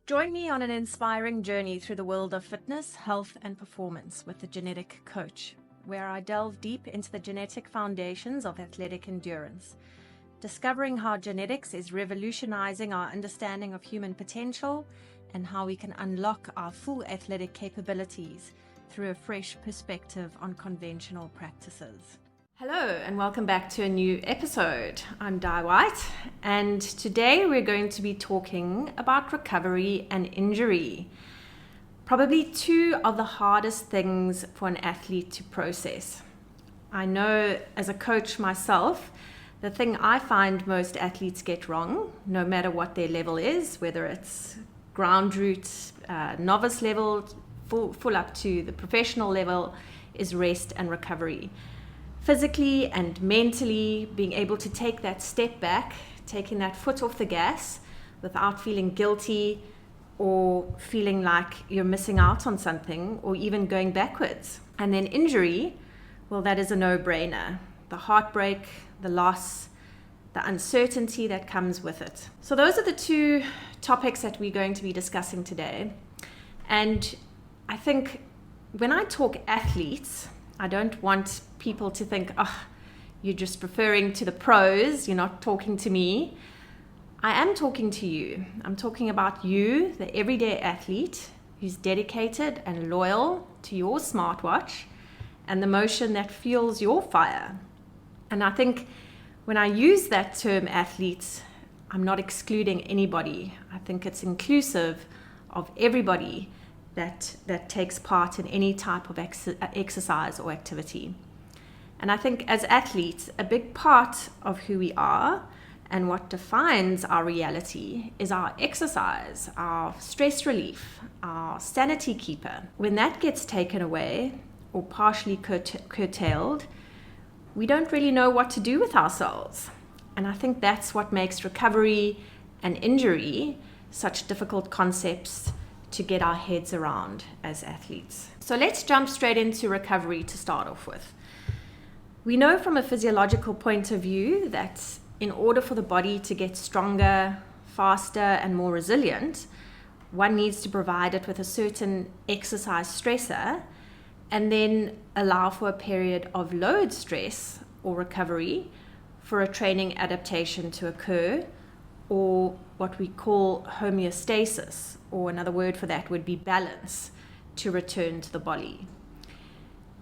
Join me on an inspiring journey through the world of fitness, health, and performance with the Genetic Coach, where I delve deep into the genetic foundations of athletic endurance, discovering how genetics is revolutionizing our understanding of human potential and how we can unlock our full athletic capabilities through a fresh perspective on conventional practices. Hello and welcome back to a new episode. I'm Di White, and today we're going to be talking about recovery and injury. Probably two of the hardest things for an athlete to process. I know as a coach myself, the thing I find most athletes get wrong, no matter what their level is, whether it's ground root, novice level, full up to the professional level, is rest and recovery. Physically and mentally, being able to take that step back, taking that foot off the gas without feeling guilty or feeling like you're missing out on something or even going backwards. And then injury, well, that is a no-brainer. The heartbreak, the loss, the uncertainty that comes with it. So those are the two topics that we're going to be discussing today. And I think when I talk athletes, I don't want people to think, oh, you're just referring to the pros, you're not talking to me. I am talking to you. I'm talking about you, the everyday athlete who's dedicated and loyal to your smartwatch and the motion that fuels your fire. And I think when I use that term athletes, I'm not excluding anybody. I think it's inclusive of everybody that takes part in any type of exercise or activity. And I think as athletes, a big part of who we are and what defines our reality is our exercise, our stress relief, our sanity keeper. When that gets taken away or partially curtailed, we don't really know what to do with ourselves. And I think that's what makes recovery and injury such difficult concepts to get our heads around as athletes. So let's jump straight into recovery to start off with. We know from a physiological point of view that in order for the body to get stronger, faster, and more resilient, one needs to provide it with a certain exercise stressor and then allow for a period of load stress or recovery for a training adaptation to occur, or what we call homeostasis, or another word for that would be balance, to return to the body.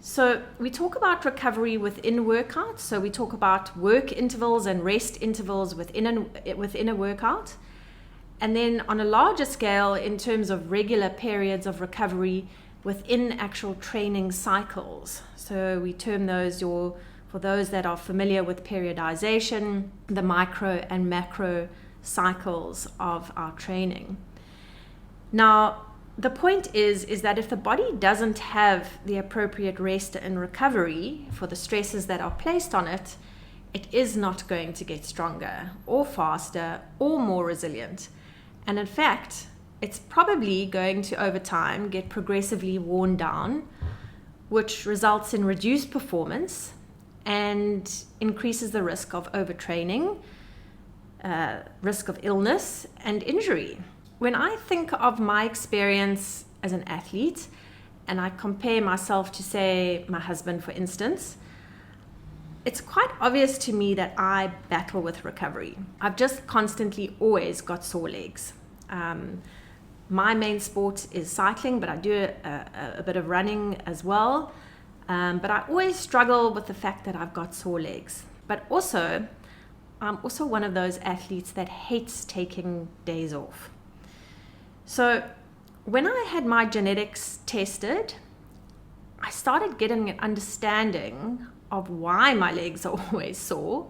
So we talk about recovery within workouts. So we talk about work intervals and rest intervals within a workout. And then on a larger scale, in terms of regular periods of recovery within actual training cycles. So we term those, for those that are familiar with periodization, the micro and macro cycles of our training. Now, the point is that if the body doesn't have the appropriate rest and recovery for the stresses that are placed on it, it is not going to get stronger or faster or more resilient. And in fact, it's probably going to, over time, get progressively worn down, which results in reduced performance and increases the risk of overtraining, risk of illness and injury. When I think of my experience as an athlete, and I compare myself to, say, my husband, for instance, it's quite obvious to me that I battle with recovery. I've just constantly always got sore legs. My main sport is cycling, but I do a bit of running as well. But I always struggle with the fact that I've got sore legs. But also, I'm also one of those athletes that hates taking days off. So when I had my genetics tested, I started getting an understanding of why my legs are always sore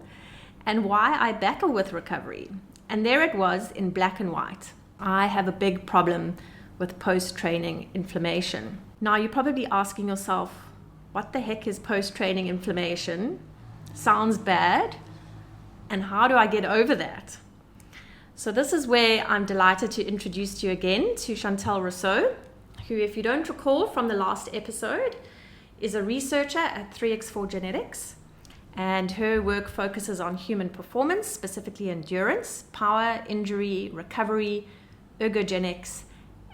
and why I battle with recovery. And there it was in black and white. I have a big problem with post-training inflammation. Now you're probably asking yourself, what the heck is post-training inflammation? Sounds bad. And how do I get over that? So this is where I'm delighted to introduce you again to Chantelle Rossouw, who, if you don't recall from the last episode, is a researcher at 3x4 Genetics, and her work focuses on human performance, specifically endurance, power, injury, recovery, ergogenics,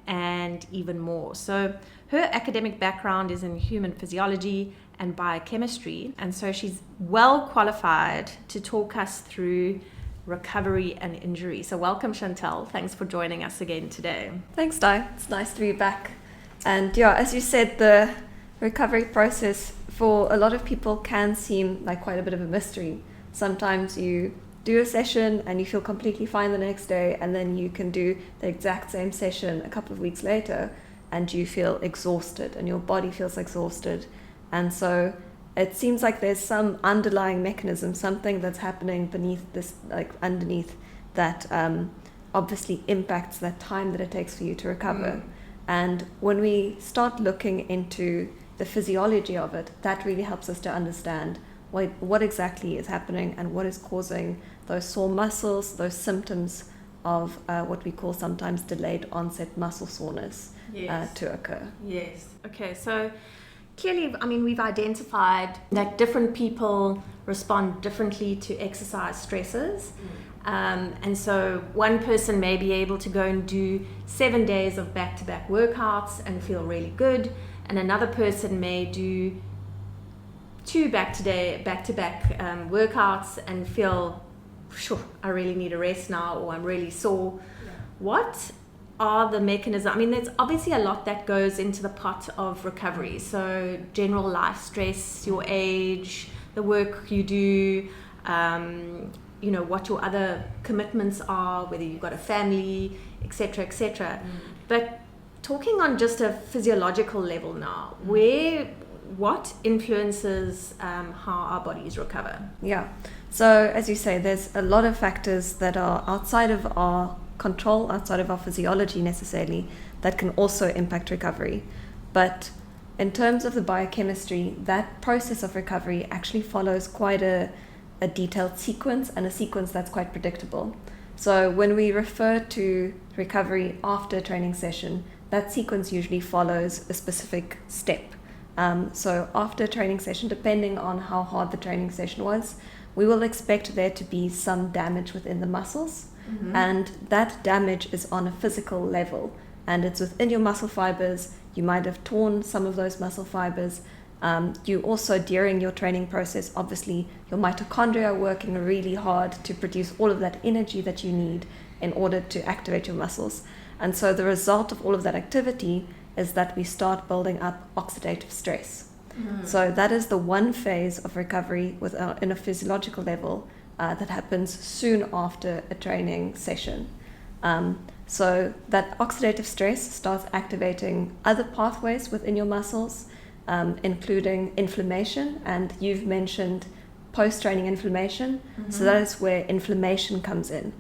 and even more. So her academic background is in human physiology and biochemistry, and so she's well qualified to talk us through recovery and injury. So welcome, Chantelle. Thanks for joining us again today. Thanks, Di. It's nice to be back. And yeah, as you said, the recovery process for a lot of people can seem like quite a bit of a mystery. Sometimes you do a session and you feel completely fine the next day, and then you can do the exact same session a couple of weeks later and you feel exhausted and your body feels exhausted. And so it seems like there's some underlying mechanism, something that's happening beneath this, like underneath, that obviously impacts that time that it takes for you to recover. And when we start looking into the physiology of it, that really helps us to understand what exactly is happening and what is causing those sore muscles, those symptoms of what we call sometimes delayed onset muscle soreness to occur. Yes. Okay, so clearly, I mean, we've identified that different people respond differently to exercise stresses. And so one person may be able to go and do 7 days of back-to-back workouts and feel really good, and another person may do 2 back-to-back workouts and feel, sure, I really need a rest now, or I'm really sore. What are the mechanisms? I mean, there's obviously a lot that goes into the pot of recovery. So general life stress, your age, the work you do, you know, what your other commitments are, whether you've got a family, etc., etc. But talking on just a physiological level now, what influences how our bodies recover? Yeah. So as you say, there's a lot of factors that are outside of our control, outside of our physiology necessarily, that can also impact recovery. But in terms of the biochemistry, that process of recovery actually follows quite a detailed sequence, and a sequence that's quite predictable. So when we refer to recovery after a training session, that sequence usually follows a specific step. So after a training session, depending on how hard the training session was, we will expect there to be some damage within the muscles. And that damage is on a physical level, and it's within your muscle fibers. You might have torn some of those muscle fibers. You also, during your training process, obviously your mitochondria are working really hard to produce all of that energy that you need in order to activate your muscles. And so the result of all of that activity is that we start building up oxidative stress. So that is the one phase of recovery in a physiological level that happens soon after a training session. So that oxidative stress starts activating other pathways within your muscles, including inflammation, and you've mentioned post-training inflammation. So that is where inflammation comes in.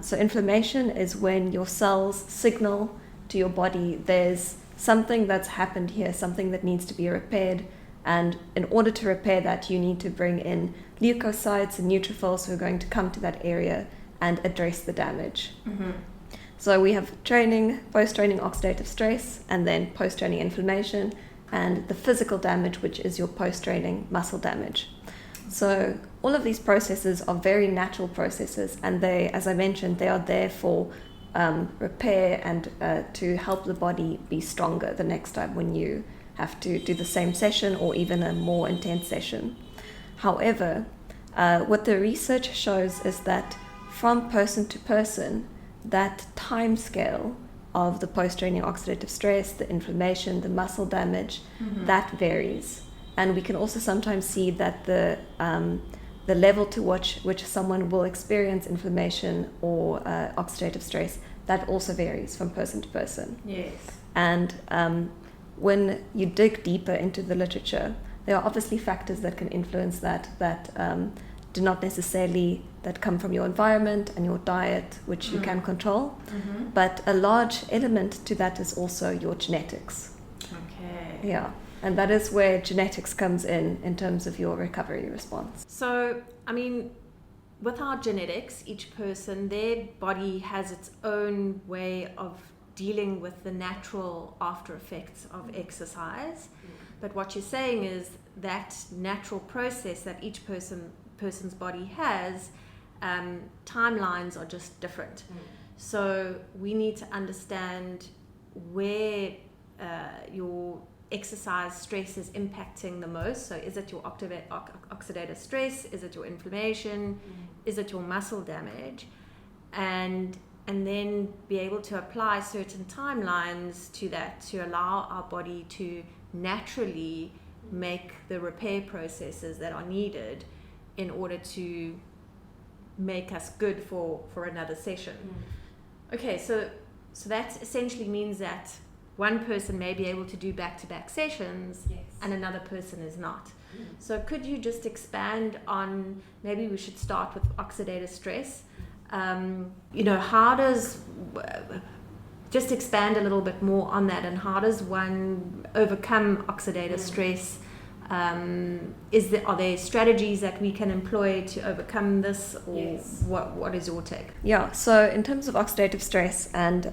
So inflammation is when your cells signal to your body there's something that's happened here, something that needs to be repaired, and in order to repair that, you need to bring in leukocytes and neutrophils who are going to come to that area and address the damage. So we have training, post-training oxidative stress, and then post-training inflammation, and the physical damage, which is your post-training muscle damage. So all of these processes are very natural processes, and they, as I mentioned, they are there for repair and to help the body be stronger the next time when you have to do the same session or even a more intense session. However, what the research shows is that from person to person, that time scale of the post-training oxidative stress, the inflammation, the muscle damage, that varies. And we can also sometimes see that the level to which someone will experience inflammation or oxidative stress, that also varies from person to person. Yes. And when you dig deeper into the literature, there are obviously factors that can influence that do not necessarily that come from your environment and your diet, which you can control. But a large element to that is also your genetics. Okay. Yeah. And that is where genetics comes in terms of your recovery response. So, I mean, with our genetics, each person, their body has its own way of dealing with the natural after effects of exercise. But what you're saying is that natural process that each person's body has, timelines are just different. So we need to understand where your exercise stress is impacting the most. So is it your oxidative stress? Is it your inflammation? Is it your muscle damage? And then be able to apply certain timelines to that to allow our body to naturally make the repair processes that are needed in order to make us good for another session. Okay, so that essentially means that one person may be able to do back-to-back sessions, Yes. and another person is not. So could you just expand on, maybe we should start with oxidative stress. How does, just expand a little bit more on that, and how does one overcome oxidative stress? Are there strategies that we can employ to overcome this, or Yes. what is your take? Yeah, so in terms of oxidative stress and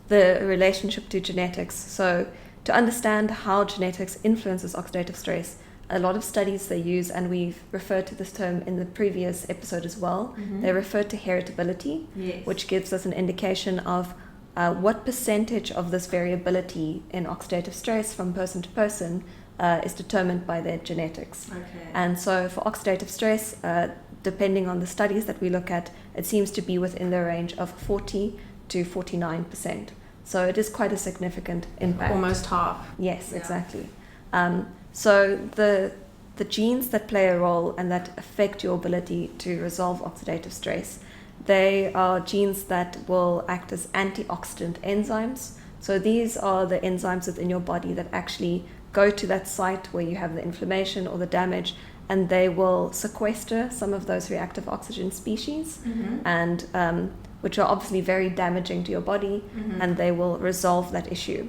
the relationship to genetics, so to understand how genetics influences oxidative stress, a lot of studies they use, and we've referred to this term in the previous episode as well, they refer to heritability, Yes. which gives us an indication of what percentage of this variability in oxidative stress from person to person is determined by their genetics. Okay. And so for oxidative stress, depending on the studies that we look at, it seems to be within the range of 40 to 49%. So it is quite a significant impact. Almost half. Yes, Yeah. exactly. So the genes that play a role and that affect your ability to resolve oxidative stress, they are genes that will act as antioxidant enzymes. So these are the enzymes within your body that actually go to that site where you have the inflammation or the damage, and they will sequester some of those reactive oxygen species, and which are obviously very damaging to your body, and they will resolve that issue.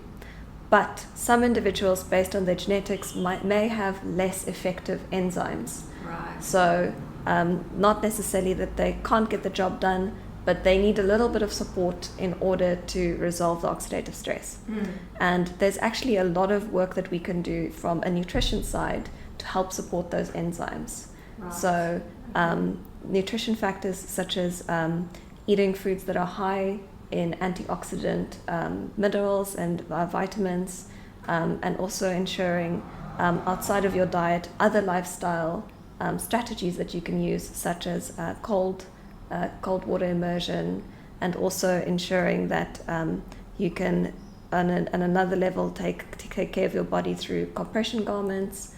But some individuals, based on their genetics, may have less effective enzymes. Right. So not necessarily that they can't get the job done, but they need a little bit of support in order to resolve the oxidative stress. And there's actually a lot of work that we can do from a nutrition side to help support those enzymes. Right. So nutrition factors such as eating foods that are high in antioxidant minerals and vitamins, and also ensuring outside of your diet other lifestyle strategies that you can use, such as cold water immersion, and also ensuring that you can on another level take care of your body through compression garments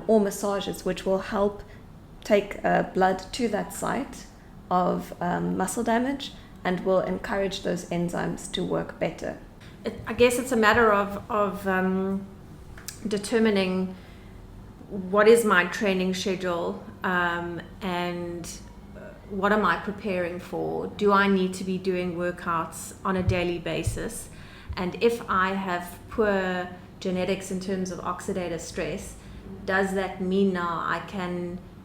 or massages, which will help take blood to that site of muscle damage and will encourage those enzymes to work better. I guess it's a matter of determining what is my training schedule, and what am I preparing for? Do I need to be doing workouts on a daily basis? And if I have poor genetics in terms of oxidative stress, does that mean now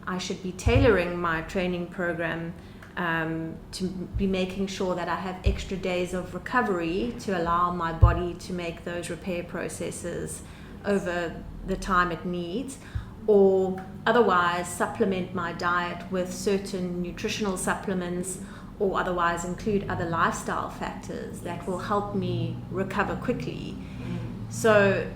I should be tailoring my training program to be making sure that I have extra days of recovery to allow my body to make those repair processes over the time it needs, or otherwise supplement my diet with certain nutritional supplements, or otherwise include other lifestyle factors that will help me recover quickly. So,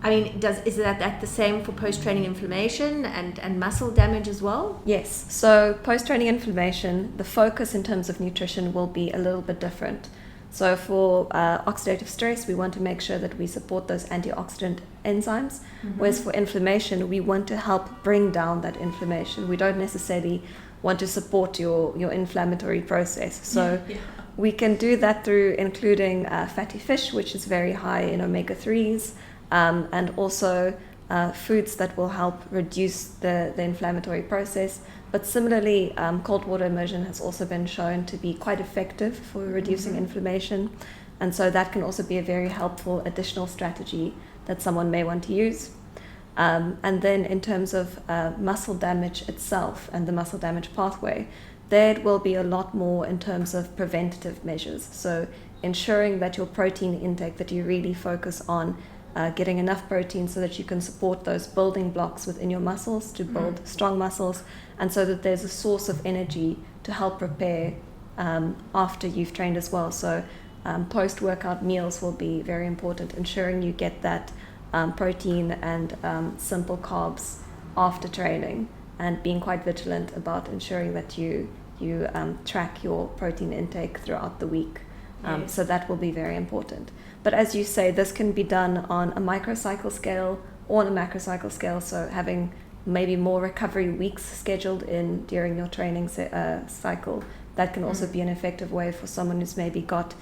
I mean, is that the same for post-training inflammation and muscle damage as well? Yes. So post-training inflammation, the focus in terms of nutrition will be a little bit different. So for oxidative stress, we want to make sure that we support those antioxidant enzymes, whereas for inflammation, we want to help bring down that inflammation. We don't necessarily want to support your inflammatory process. So we can do that through including fatty fish, which is very high in omega-3s, and also foods that will help reduce the inflammatory process. But similarly, cold water immersion has also been shown to be quite effective for reducing inflammation. And so that can also be a very helpful additional strategy that someone may want to use. And then in terms of muscle damage itself and the muscle damage pathway, there will be a lot more in terms of preventative measures. So ensuring that your protein intake, that you really focus on getting enough protein so that you can support those building blocks within your muscles to build strong muscles, and so that there's a source of energy to help repair after you've trained as well. So post-workout meals will be very important, ensuring you get that protein and simple carbs after training, and being quite vigilant about ensuring that you track your protein intake throughout the week. So that will be very important. But as you say, this can be done on a microcycle scale or on a macrocycle scale, so having maybe more recovery weeks scheduled in during your training cycle. That can also be an effective way for someone who's maybe got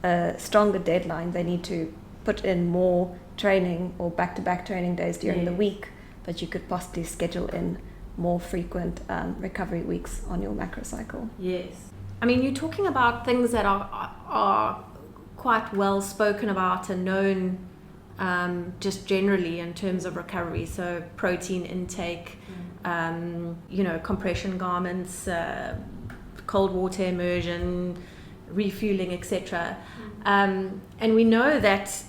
a stronger deadline. They need to put in more training or back-to-back training days during the week, but you could possibly schedule in more frequent recovery weeks on your macrocycle. Yes. I mean, you're talking about things that are quite well spoken about and known just generally in terms of recovery. So protein intake, compression garments, cold water immersion, refueling, etc. And we know that,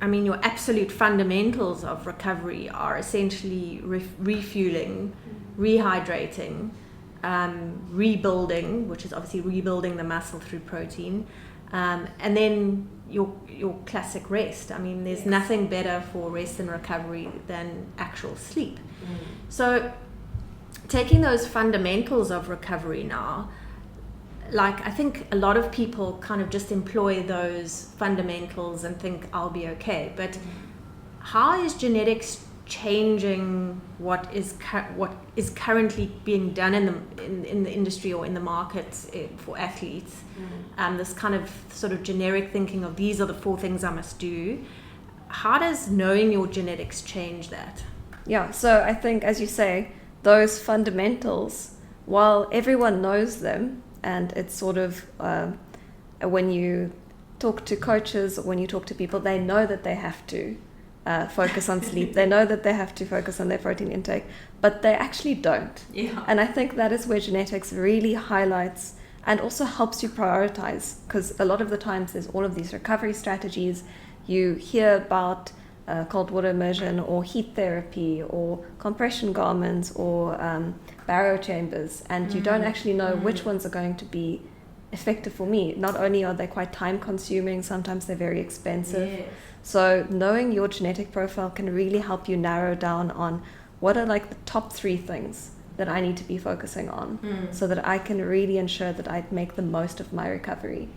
I mean, your absolute fundamentals of recovery are essentially refueling, rehydrating, rebuilding, which is obviously rebuilding the muscle through protein, and then your classic rest. I mean, there's nothing better for rest and recovery than actual sleep. So taking those fundamentals of recovery now, like, I think a lot of people kind of just employ those fundamentals and think I'll be okay. But how is genetics changing what is currently being done in the industry or in the markets for athletes? This kind of sort of generic thinking of these are the 4 things I must do. How does knowing your genetics change that? Yeah, so I think, as you say, those fundamentals, while everyone knows them, and it's sort of when you talk to coaches, when you talk to people, they know that they have to focus on sleep. They know that they have to focus on their protein intake, but they actually don't. Yeah. And I think that is where genetics really highlights and also helps you prioritize, because a lot of the times there's all of these recovery strategies. You hear about cold water immersion or heat therapy or compression garments or barrow chambers, and you don't actually know which ones are going to be effective for me. Not only are they quite time consuming, sometimes they're very expensive. Yes. So knowing your genetic profile can really help you narrow down on what are like the top 3 things that I need to be focusing on, so that I can really ensure that I make the most of my recovery.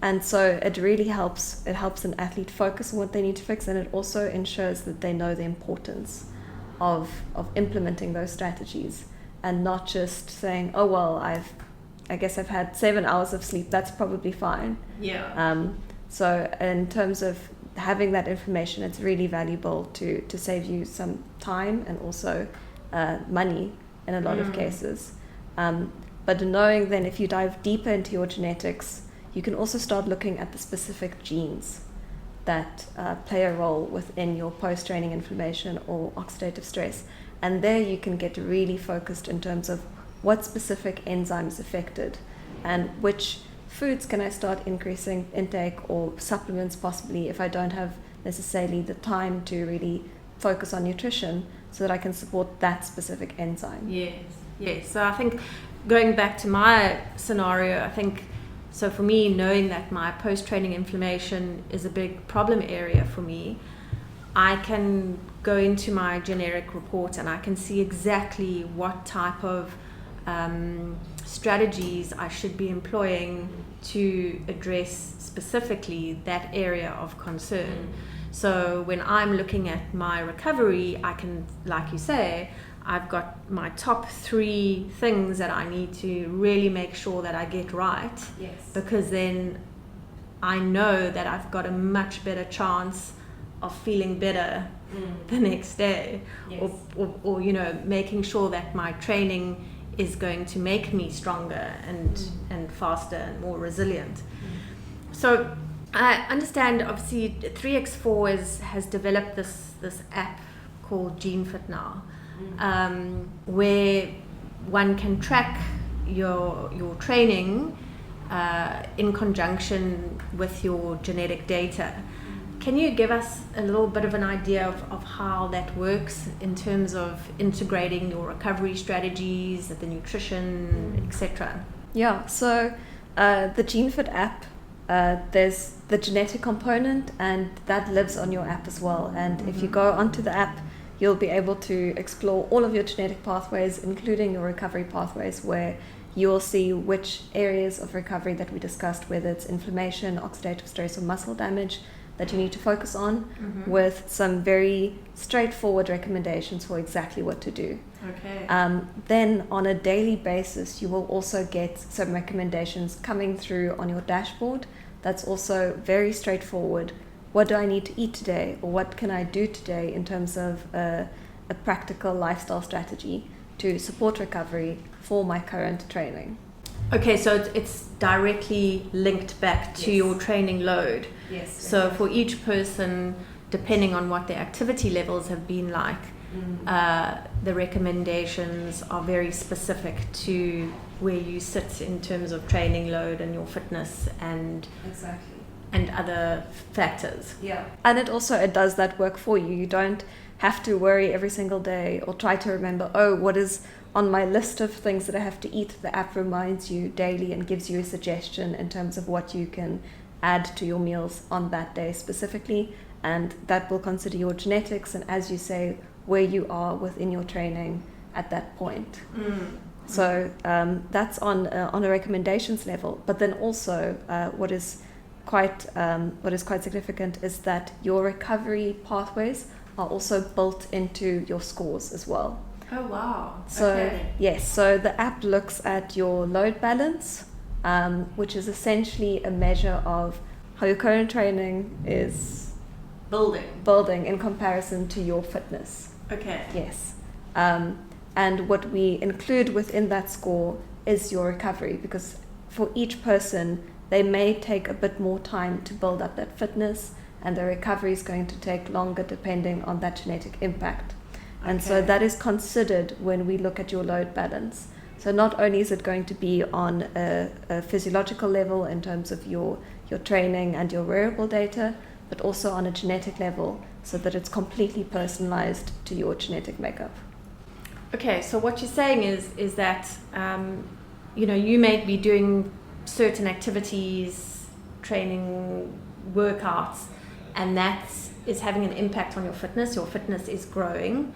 And so it really helps. It helps an athlete focus on what they need to fix, and it also ensures that they know the importance of implementing those strategies, and not just saying, oh, well, I guess I've had 7 hours of sleep, that's probably fine. Yeah. So in terms of having that information, it's really valuable to save you some time and also money in a lot of cases. But knowing then, if you dive deeper into your genetics, you can also start looking at the specific genes that play a role within your post-training inflammation or oxidative stress. And there you can get really focused in terms of what specific enzymes affected and which foods can I start increasing intake, or supplements possibly if I don't have necessarily the time to really focus on nutrition, so that I can support that specific enzyme. Yes. So I think going back to my scenario, I think, so for me, knowing that my post-training inflammation is a big problem area for me, I can go into my generic report and I can see exactly what type of strategies I should be employing to address specifically that area of concern. So when I'm looking at my recovery, I can, like you say, I've got my top 3 things that I need to really make sure that I get right. Yes. Because then I know that I've got a much better chance of feeling better the next day. Yes. Or making sure that my training is going to make me stronger and faster and more resilient. So I understand, obviously, 3x4 has developed this app called GENEFIT now, where one can track your training in conjunction with your genetic data. Can you give us a little bit of an idea of how that works in terms of integrating your recovery strategies, the nutrition, etc.? Yeah, so the GENEFIT app, there's the genetic component, and that lives on your app as well. And if you go onto the app, you'll be able to explore all of your genetic pathways, including your recovery pathways, where you'll see which areas of recovery that we discussed, whether it's inflammation, oxidative stress, or muscle damage, that you need to focus on, with some very straightforward recommendations for exactly what to do. Okay. Then on a daily basis, you will also get some recommendations coming through on your dashboard. That's also very straightforward. What do I need to eat today, or what can I do today in terms of a practical lifestyle strategy to support recovery for my current training? Okay, so it's directly linked back to your training load. Yes. So for each person, depending on what their activity levels have been like, the recommendations are very specific to where you sit in terms of training load and your fitness and other factors. Yeah. And it does that work for you. You don't have to worry every single day or try to remember, what is on my list of things that I have to eat. The app reminds you daily and gives you a suggestion in terms of what you can add to your meals on that day specifically, and that will consider your genetics and, as you say, where you are within your training at that point. So that's on a recommendations level. But then also what is quite significant is that your recovery pathways are also built into your scores as well. Oh wow. So okay. Yes, so the app looks at your load balance, which is essentially a measure of how your current training is building in comparison to your fitness. Okay. Yes. And what we include within that score is your recovery, because for each person, they may take a bit more time to build up that fitness, and the recovery is going to take longer depending on that genetic impact. And so that is considered when we look at your load balance. So not only is it going to be on a physiological level in terms of your training and your wearable data, but also on a genetic level, so that it's completely personalized to your genetic makeup. Okay, so what you're saying is that you may be doing certain activities, training, workouts, and that is having an impact on your fitness. Your fitness is growing,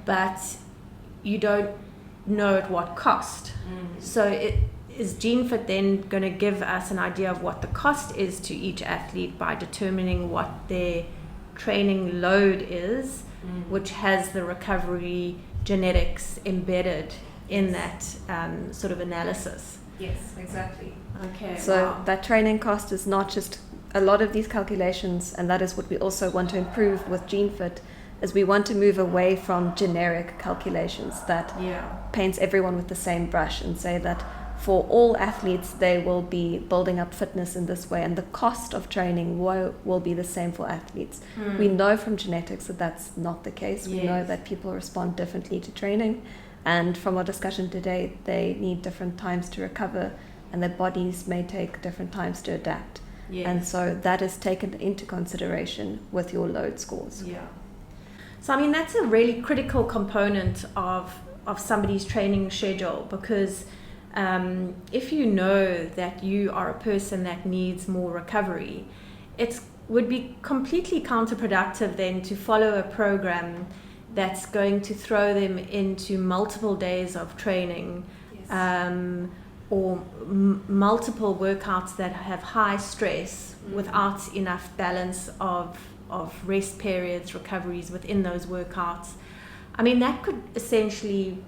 but you don't know at what cost. So is GENEFIT then going to give us an idea of what the cost is to each athlete by determining what their training load is, which has the recovery genetics embedded in that sort of analysis? Yes, exactly. Okay. So that training cost is not just a lot of these calculations, and that is what we also want to improve with GENEFIT, is we want to move away from generic calculations that paints everyone with the same brush and say that for all athletes they will be building up fitness in this way and the cost of training will be the same for athletes. We know from genetics that that's not the case. We know that people respond differently to training, and from our discussion today, they need different times to recover and their bodies may take different times to adapt. And so that is taken into consideration with your load scores. So I mean, that's a really critical component of somebody's training schedule, because if you know that you are a person that needs more recovery, it would be completely counterproductive then to follow a program that's going to throw them into multiple days of training, or multiple workouts that have high stress without enough balance of rest periods, recoveries within those workouts. I mean, that could essentially,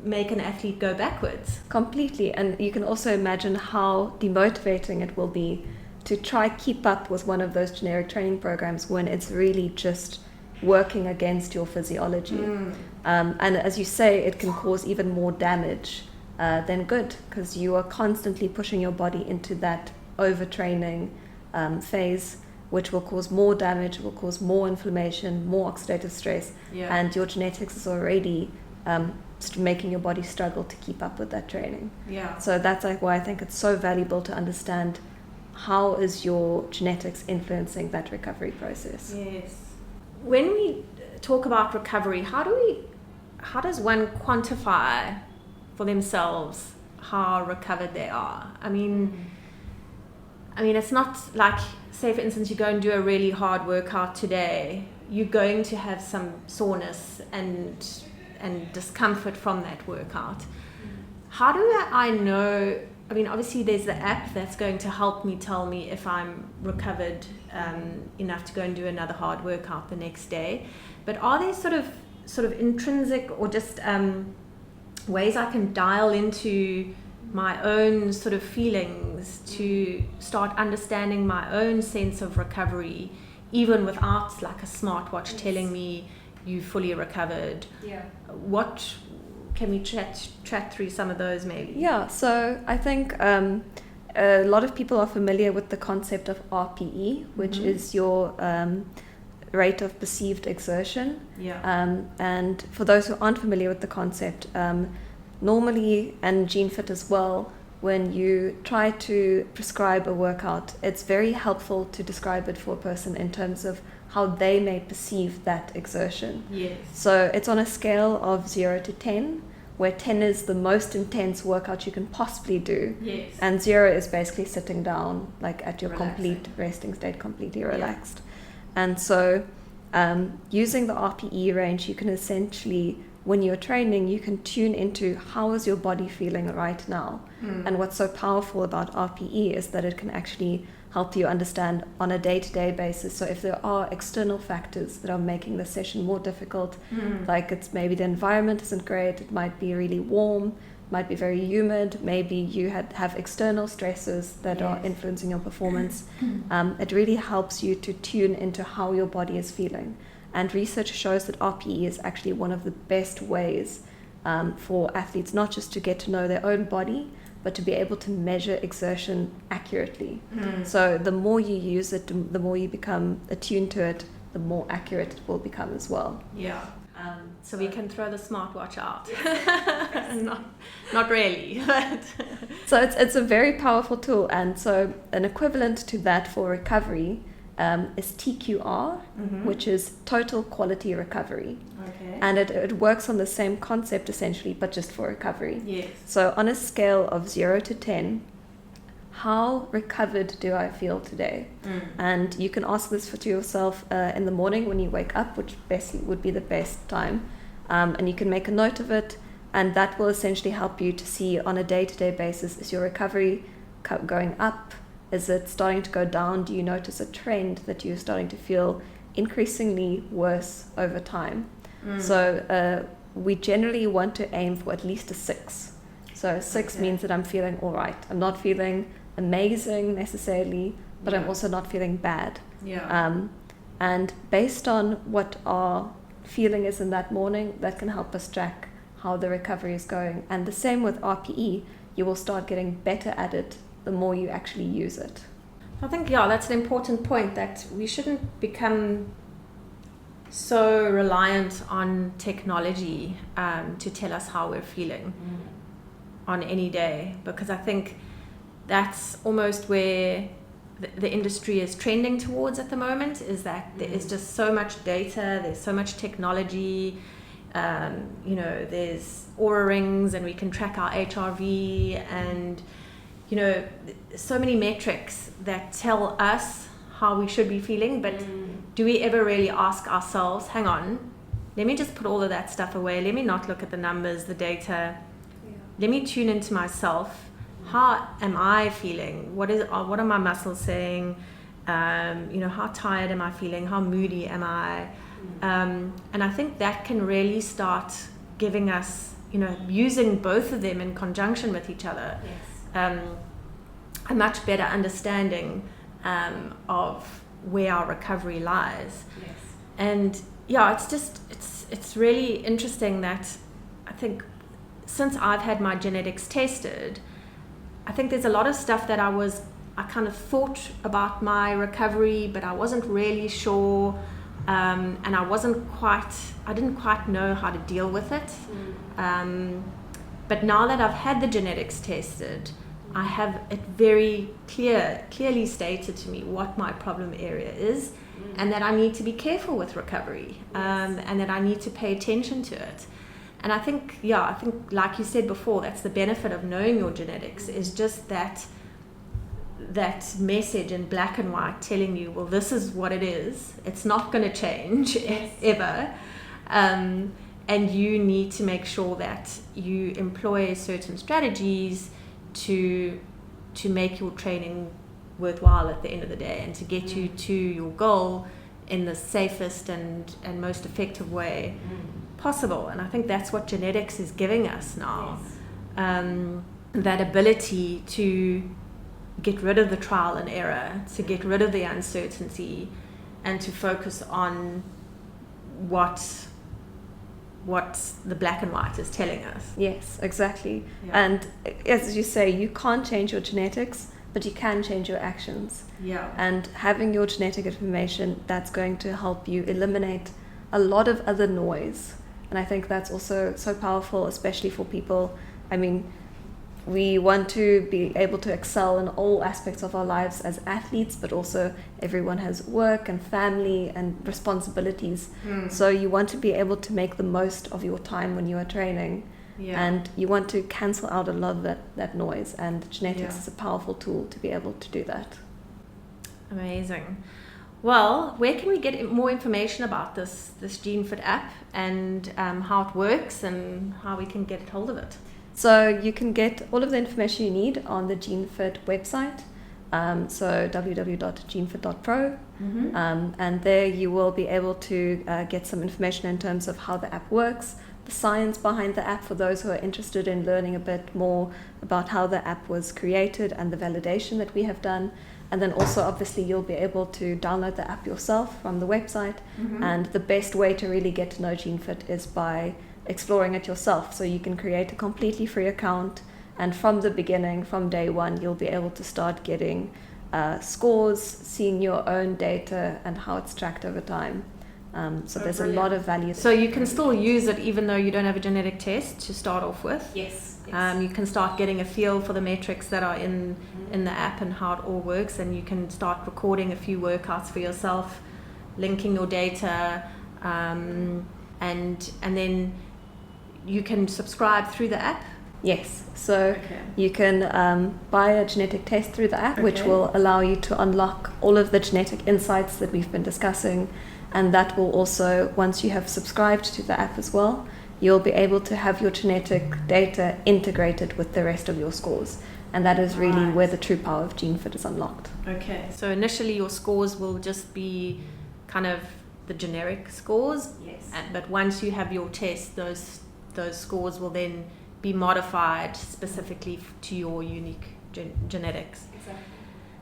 make an athlete go backwards. Completely. And you can also imagine how demotivating it will be to try keep up with one of those generic training programs when it's really just working against your physiology. And as you say, it can cause even more damage than good, because you are constantly pushing your body into that overtraining phase, which will cause more damage, will cause more inflammation, more oxidative stress, and your genetics is already making your body struggle to keep up with that training. So that's why I think it's so valuable to understand how is your genetics influencing that recovery process. Yes. When we talk about recovery, how does one quantify for themselves how recovered they are. I mean, it's not like, say for instance, you go and do a really hard workout today, you're going to have some soreness and discomfort from that workout. How do I know? I mean, obviously there's the app that's going to help me tell me if I'm recovered enough to go and do another hard workout the next day. But are there sort of intrinsic or just ways I can dial into my own sort of feelings to start understanding my own sense of recovery, even without like a smartwatch telling me you fully recovered? Yeah. What can we chat through some of those maybe? Yeah, so I think a lot of people are familiar with the concept of RPE, which is your rate of perceived exertion. Yeah. And for those who aren't familiar with the concept, normally, and GENEFIT as well, when you try to prescribe a workout, it's very helpful to describe it for a person in terms of how they may perceive that exertion. Yes. So it's on a scale of 0 to 10, where 10 is the most intense workout you can possibly do. Yes. And 0 is basically sitting down, like at your Relaxing. complete resting state, completely relaxed. And so using the RPE range, you can essentially, when you're training, you can tune into how is your body feeling right now. And what's so powerful about RPE is that it can actually help you understand on a day-to-day basis. So if there are external factors that are making the session more difficult, like it's maybe the environment isn't great, it might be really warm, might be very humid, maybe you have external stresses that are influencing your performance, it really helps you to tune into how your body is feeling. And research shows that RPE is actually one of the best ways for athletes not just to get to know their own body, but to be able to measure exertion accurately. So the more you use it, the more you become attuned to it, the more accurate it will become as well. Yeah. So we can throw the smartwatch out. Not really, but So it's a very powerful tool, and so an equivalent to that for recovery is TQR, which is Total Quality Recovery. okay. And it works on the same concept essentially, but just for recovery. Yes. So on a scale of 0 to 10, how recovered do I feel today? And you can ask this to yourself in the morning when you wake up, which would be the best time. And you can make a note of it, and that will essentially help you to see on a day-to-day basis, is your recovery going up? Is it starting to go down? Do you notice a trend that you're starting to feel increasingly worse over time? So we generally want to aim for at least a 6. So 6 means that I'm feeling all right. I'm not feeling amazing necessarily, but I'm also not feeling bad. Yeah. And based on what our feeling is in that morning, that can help us track how the recovery is going. And the same with RPE, you will start getting better at it the more you actually use it. I think, that's an important point, that we shouldn't become so reliant on technology to tell us how we're feeling on any day, because I think that's almost where the industry is trending towards at the moment, is that there is just so much data, there's so much technology, there's Oura rings and we can track our HRV, and so many metrics that tell us how we should be feeling, but do we ever really ask ourselves, hang on, let me just put all of that stuff away, let me not look at the numbers, the data, let me tune into myself. How am I feeling? What are my muscles saying? How tired am I feeling? How moody am I? And I think that can really start giving us, using both of them in conjunction with each other, a much better understanding of where our recovery lies. And it's really interesting that I think since I've had my genetics tested, I think there's a lot of stuff that I kind of thought about my recovery, but I wasn't really sure, and I didn't quite know how to deal with it. But now that I've had the genetics tested, I have it very clearly stated to me what my problem area is, and that I need to be careful with recovery, and that I need to pay attention to it. And I think, like you said before, that's the benefit of knowing your genetics, is just that message in black and white telling you, well, this is what it is. It's not going to change ever. And you need to make sure that you employ certain strategies to make your training worthwhile at the end of the day, and to get you to your goal in the safest and most effective way possible. And I think that's what genetics is giving us now. That ability to get rid of the trial and error, to get rid of the uncertainty, and to focus on what the black and white is telling us. Yes, exactly. And as you say, you can't change your genetics, but you can change your actions. And having your genetic information, that's going to help you eliminate a lot of other noise. And I think that's also so powerful, especially for people. I mean, we want to be able to excel in all aspects of our lives as athletes, but also everyone has work and family and responsibilities. So you want to be able to make the most of your time when you are training. And you want to cancel out a lot of that noise, and genetics is a powerful tool to be able to do that. Amazing. Well, where can we get more information about this GENEFIT app, and how it works and how we can get hold of it? So you can get all of the information you need on the GENEFIT website, so www.genefit.pro, and there you will be able to get some information in terms of how the app works, the science behind the app for those who are interested in learning a bit more about how the app was created and the validation that we have done. And then also, obviously, you'll be able to download the app yourself from the website. And the best way to really get to know GENEFIT is by exploring it yourself. So you can create a completely free account, and from the beginning, from day one, you'll be able to start getting scores, seeing your own data and how it's tracked over time. So there's brilliant. A lot of value. So you can still use it even though you don't have a genetic test to start off with? Yes. You can start getting a feel for the metrics that are in the app and how it all works, and you can start recording a few workouts for yourself, linking your data, and then you can subscribe through the app? Yes, so you can buy a genetic test through the app, which will allow you to unlock all of the genetic insights that we've been discussing. And that will also, once you have subscribed to the app as well, you'll be able to have your genetic data integrated with the rest of your scores. And that is really where the true power of GENEFIT is unlocked. Okay, so initially your scores will just be kind of the generic scores. Yes. But once you have your test, those scores will then be modified specifically to your unique genetics. Exactly.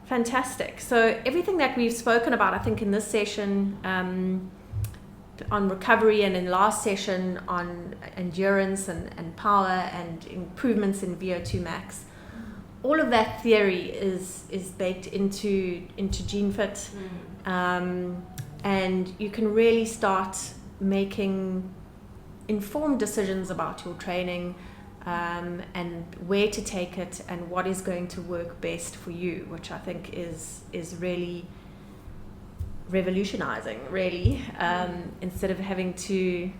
Fantastic. So everything that we've spoken about, I think, in this session on recovery, and in last session on endurance and power and improvements in VO2 max, all of that theory is baked into GENEFIT, and you can really start making informed decisions about your training, and where to take it and what is going to work best for you, which I think is really revolutionizing, really, instead of having to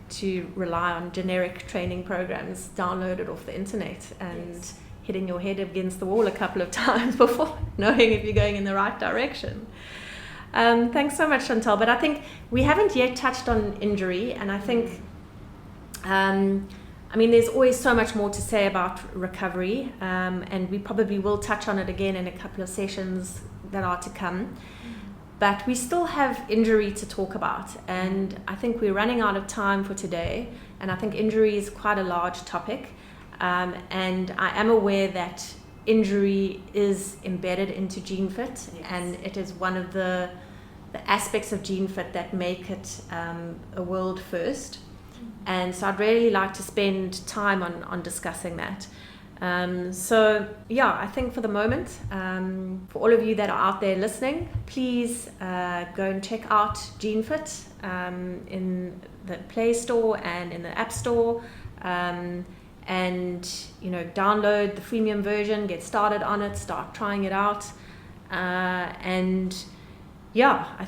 rely on generic training programs downloaded off the internet and hitting your head against the wall a couple of times before knowing if you're going in the right direction. Thanks so much, Chantelle. But I think we haven't yet touched on injury, and I think there's always so much more to say about recovery, and we probably will touch on it again in a couple of sessions that are to come. But we still have injury to talk about, and I think we're running out of time for today, and I think injury is quite a large topic, and I am aware that injury is embedded into GENEFIT, and it is one of the aspects of GENEFIT that make it a world first. And so I'd really like to spend time on discussing that. I think for the moment, for all of you that are out there listening, please go and check out GENEFIT in the Play Store and in the App Store, and download the freemium version, get started on it, start trying it out, I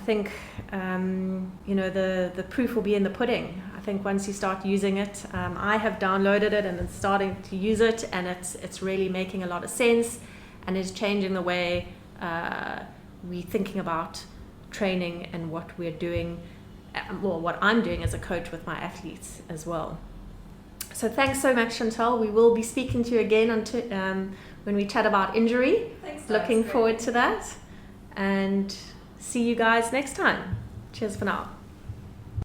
think the proof will be in the pudding. I think once you start using it, I have downloaded it and it's starting to use it, and it's really making a lot of sense, and is changing the way we're thinking about training and what we're doing, or what I'm doing as a coach with my athletes as well. So thanks so much, Chantelle. We will be speaking to you again when we chat about injury. Thanks, Looking forward to that, and see you guys next time. Cheers for now.